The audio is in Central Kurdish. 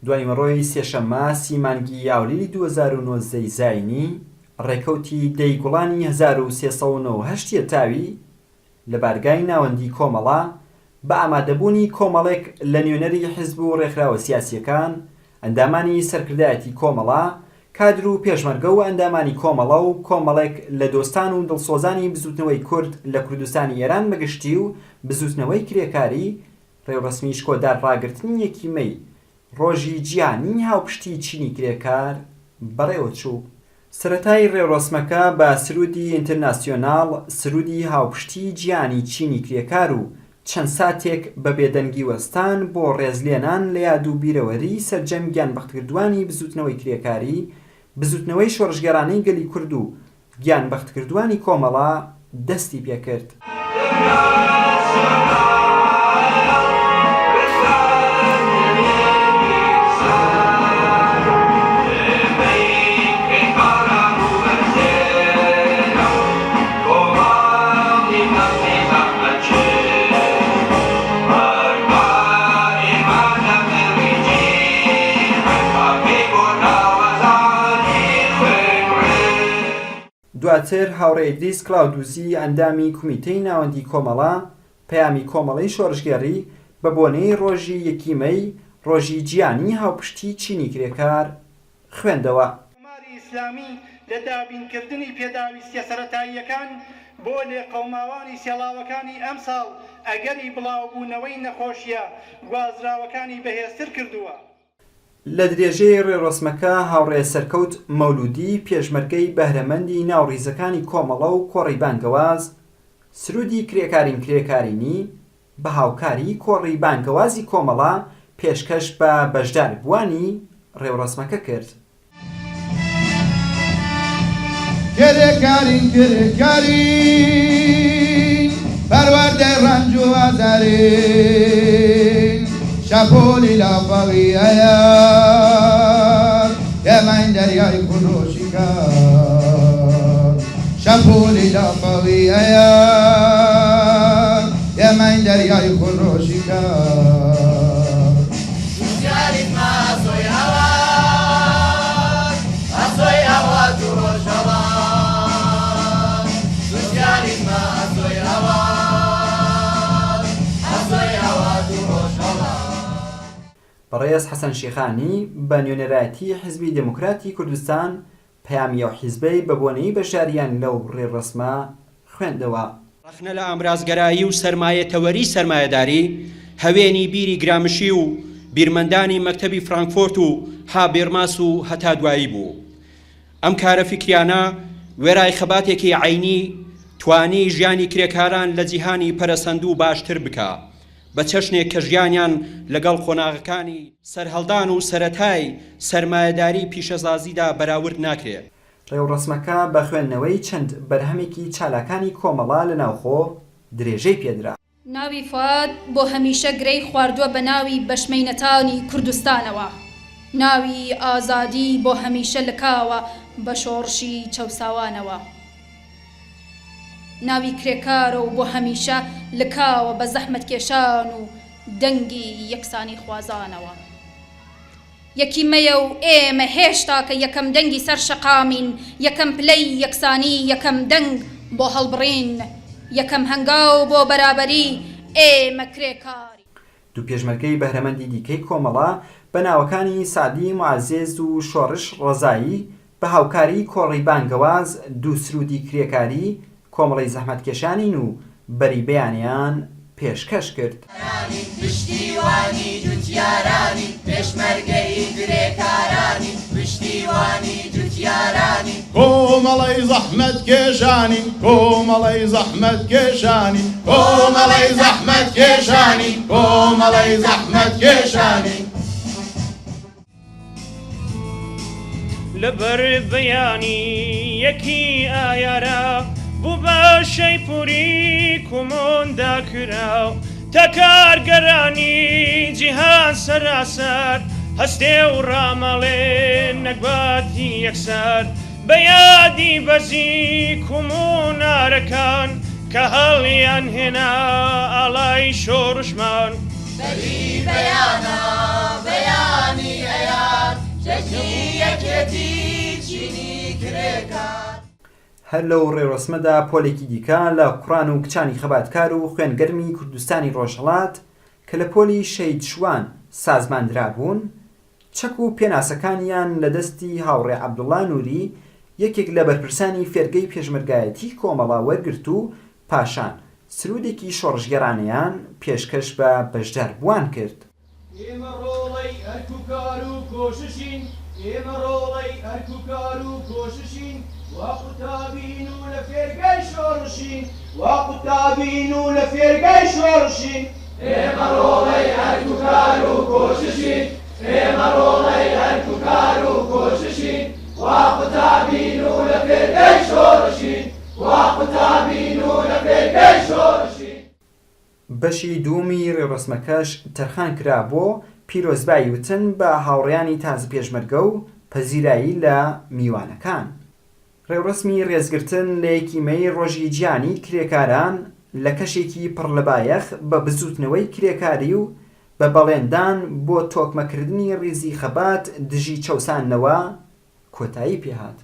دوای مەڕۆی سێشەممە سیمانگی ئاوریلی 2009 زاینی ڕێکەوتی دەیگوڵانی 1398 تاوی لە بارگای ناوەندی کۆمەڵە بە ئامادەبوونی کۆمەڵێک لە نوێنەری حیزب و ڕێکخراوە سیاسیەکان، ئەندامانی سەرکردایەتی کۆمەڵە، کادر و پێشمەرگە و ئەندامانی کۆمەڵە و کۆمەڵێک لە دۆستان و دڵسۆزانی بزوتنەوەی کورد لە کوردستانی ئێران بەگشتی و بزوتنەوەی کرێکاری ڕێوڕسمی شکۆدار ڕاگررتنی 1 مەی ڕۆژی جیهانی هاوپشتی چینی کرێکار بەڕێوە چوو. سەرەتای ڕێوڕسمەکە بە سرودی ئینتەرناسیۆناڵ، سرودی هاوپشتی جیهانی چینی کرێکار و چەند ساتێک بە بێدەنگی وەستان بۆ ڕێزلێنان لە یاد و بیرەوەری سەرجەم گیانبەختکردوانی بزوتنەوەی کرێکاری، بزوتنەوەی شۆڕژگەرانەی گەلی کورد و گیانبەختکردوانی کۆمەڵە دەستی پێکرد. دواتر هاوڕێ ئیدریس کلااودوزی ئەندامی کومیتەی ناوەندی کۆمەڵە پەیامی کۆمەڵەی شۆڕژگەڕی بە بۆنەی ڕۆژی 1 مەی ڕۆژی جیهانی هاوپشتی چینی کرێکار خوێندەوە. کۆماری ئیسلامی لە دابینکردنی پێداویستیە سەرەتاییەکان بۆ لێقەوماوانی سێڵاوەکانی ئەم ساڵ ئەگەری بڵاوبوونەوەی نەخۆشیە گوازراوەکانی بەهێزتر کردووە. لە درێژەی ڕێڕۆسمەکە هاوڕێ سەرکەوت مەولودی پێشمەرگەی بەهرەمەندی ناوڕیزەکانی کۆمەڵە و کۆڕی بانگەواز سرودی کرێکارین کرێکارینی بە هاوکاری کۆڕی بانگەوازی کۆمەڵە پێشکەش بە بەشدار بوانی ڕێوڕۆسمەکە کرد. کرێکارین کرێکارین پەروەردەی ڕەنج و ئازارین شەپۆلی لاپەڕی ئەیە ئێمەی دەریای کوردۆشیکار شەپۆلی لاپەڕی ئەیە ئێمەی دەریای کوردۆشیکار جوزیاری ماسۆی هەوا ئەسۆی هەوا دوڕۆژەڵا جوزیاری ماسۆی هەوا ئەسۆی هەوا دوڕۆژەڵا. بەڕێز حەسەن شیخانی بە نوێنەرایەتی حیزبی دموکراتی کوردستان پەیامیە و حیزبەی بە بۆنەی بەشداریان لەو ڕێڕەسمە خوێندەوە. ڕخنە لە ئامرازگەرایی و سەرمایەتەوەری سەرمایەداری، هەوێنی بیری گرامشی و بیرمەندانی مەکتەبی فرانکفۆرت و هابێرماس و هەتا دوایی بوو. ئەم کارە فکریانە وێرای خەباتێکی عینی توانی ژیانی کرێکاران لە جیهانی پەرەسەندوو باشتر بکە بە چەشنێک کە ژیانیان لەگەڵ خۆناغەکانی سەرهەڵدان و سەرەتای سەرمایەداری پیشەسازیدا بەراورد ناکرێت. ڕێوڕەسمەکە بە خوێندنەوەی چەند بەرهەمێکی چالاکانی کۆمەڵە لە ناوخۆ درێژەی پێدرا. ناوی فواد بۆ هەمیشە گرەی خواردووە بە ناوی بەشمەینەتانی کوردستانەوە. ناوی ئازادی بۆ هەمیشە لکاوە بە شۆڕشی چەوساوانەوە. ناوی کرێکارە و بۆ هەمیشە لکاوە بە زەحمەت کێشان و دەنگی یەکسانی خوازانەوە. 1 مەیە و ئێمە هێشتا کە یەکەم دەنگی سەر شەقامین، یەکەم پلەی یەکسانی، یەکەم دەنگ بۆ هەڵبڕین، یەکەم هەنگاو بۆ بەرابەری ئێمە کرێکاری. دوو پێشمەرگەی بەهرەمەندی دیکەی کۆمەڵە بە ناوەکانی سعدی معزێز و شۆڕش ڕەزایی بە هاوکاری کۆڕی بانگەواز دوو سرودی کرێکاری کۆمەڵی زەحمەتکێشانین و بەری بەیانیان پێشکەش کرد. پشتیوانی جوتیارانی پێشمەرگەی کرێکارانی پشتیوانی جوتیارانی کۆمەڵی زەحمەتکێشانی کۆمەڵی زەحمەتکێشانی کۆمەڵی زەحمەتکێشانی کۆمەڵی زەحمەتکێشانی لەبەر بەیانی یەکی ئایارە بوو بەشەی پوری کۆمۆندا کراو تا کارگەرانی جیهان سەراسەر هەستێ و ڕامەڵێن نەکباتی یەکسەر بە یادی بەرزی کۆمۆنارەکان کە هەڵیان هێنا ئاڵای شۆڕشمان بەری بەیانە بەیانی حرمەتی چینی کرێکار هەر لەو ڕێڕۆسمەدا پۆلێکی دیکە لە کوڕان و کچانی خەباتکار و خوێنگەرمی کوردستانی ڕۆژهەڵات کە لە پۆلی شەید شوان سازماندرا بوون چەک و پێناسەکانیان لە دەستی هاوڕێ عەبدوڵڵا نووری یەکێک لە بەرپرسانی فێرگەی پێشمەرگایەتی کۆمەڵە وەرگرت و پاشان سرودێکی شۆڕژگەرانەیان پێشکەش بە بەشداربووان کرد. ئێمە ڕۆڵەی ئەرکوکار و کۆششین ئێمە ڕۆڵەی ئەرکوکار و کۆششین وا قوتابین و لە فێرگای شۆڕشین وا قوتابین و لە فێرگای شۆڕشین ئێمە ڕۆڵەی ئەرکوکار و کۆششین ئێمە ڕۆڵەی ئەرکوکار و کۆششین وا قوتابین و لە فێرگای شۆڕشین وا قوتابین و لە فێرگای شۆڕشین. بەشی دوومی ڕێڕۆسمەکەش تەرخان کرا بۆ پیرۆزبایی وتن بە هاوڕێیانی تازە پێشمەرگە و پەزیرایی لە میوانەکان. ڕێڕۆسمی ڕێزگرتن لە یەکیمەی ڕۆژی گیانی کرێکاران لە کەشێکی پڕ لە بایەخ بە بزوتنەوەی کرێکاری و بە بەڵێندان بۆ تۆکمەکردنی ڕیزی خەبات دژی چەوسانەوە کۆتایی پێهات.